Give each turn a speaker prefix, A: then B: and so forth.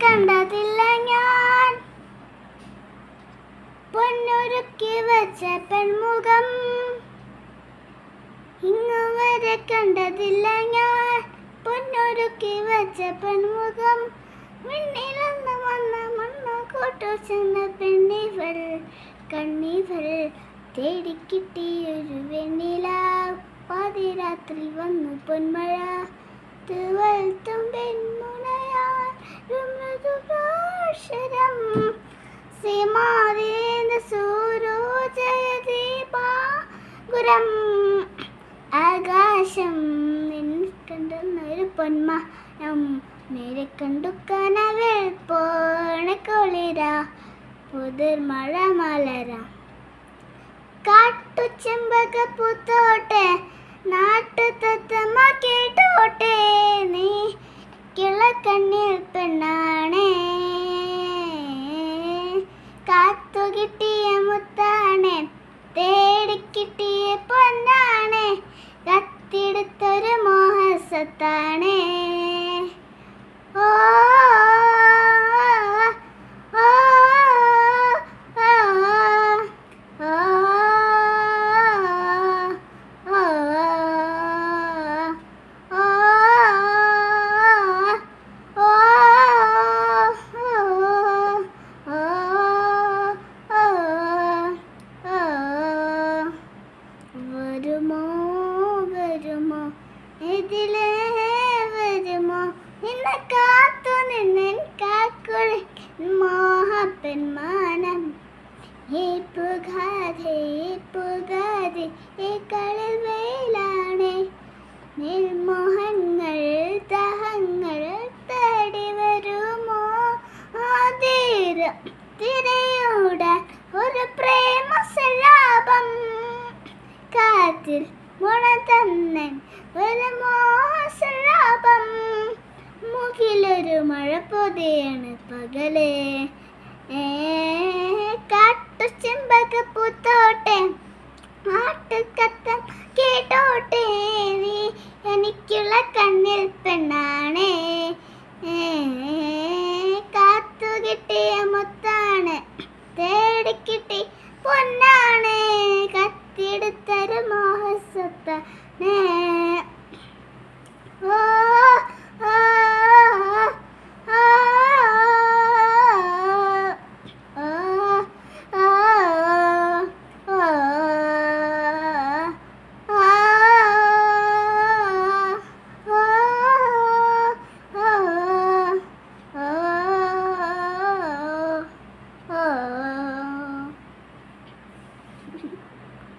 A: കണ്ടതില്ല ഞാൻ, പൊന്നൊരുക്കി വെച്ച പെൺമുഖം ഇങ്ങുവരെ കണ്ടതില്ല ഞാൻ, പൊന്നൊരുക്കി വെച്ച പെൺമുഖം. മിന്നിലന്ന് വന്ന മണ്ണു കൂട്ടു ചെന്ന പെണ്ണിവൾ, കണ്ണിവൾ തേടിക്കിട്ടിയൊരു വെണ്ണിലാവ്. പാതിരാത്രി വന്നു പൊന്മഴ, തൂവൽ തുമ്പിൻ മുനയാർമൃദുഭാഷരം. സീമാതീന സൂര്യോദയദീപാങ്കുരം. ആകാശം നിന്നിൽ കണ്ടെന്നൊരു പൊന്മനം, നേരെ കണ്ടു കനവിൽ പോണക്കുളിര. പുതിർമഴ മലര കാട്ടു ചെമ്പക പൂത്തോട്ടെ, നാട്ടു തത്തമ്മ കേട്ടോട്ടെ. നീ കിളക്കണ്ണിൽ പെണ്ണാണേ, കാത്തു കിട്ടിയ മുത്താണേ, തേടിക്കിട്ടിയ പൊന്നാണേ, കത്തിയെടുത്തൊരു മോഹസത്താണേ. ഓ വരുമോ വരുമോ ഇതിലേ വരുമോ, നിന്നെ കാത്തു നിന്നൻ കാക്കുളി മോഹപ്പെന്മാനം. ഈ പുകാതെ ഈ കളിൽ വേലാണേ, നിർമോഹങ്ങൾ ദാഹങ്ങൾ തേടി വരുമോ. തിരയൂടാൻ ഒരു പ്രേമ സലാപം, കാറ്റിൽ മുള തന്നൻ ഒരു മോഹസലാപം. മുകിലൊരു മഴ പൊതിയാണ് പകലേ, കാട്ടു ചെമ്പക പൂത്തോട്ടെ, നാട്ടുകത്തം കേട്ടോട്ടെ. നീ എനിക്കുള്ള കണ്ണിൽ പെണ്ണാണേ.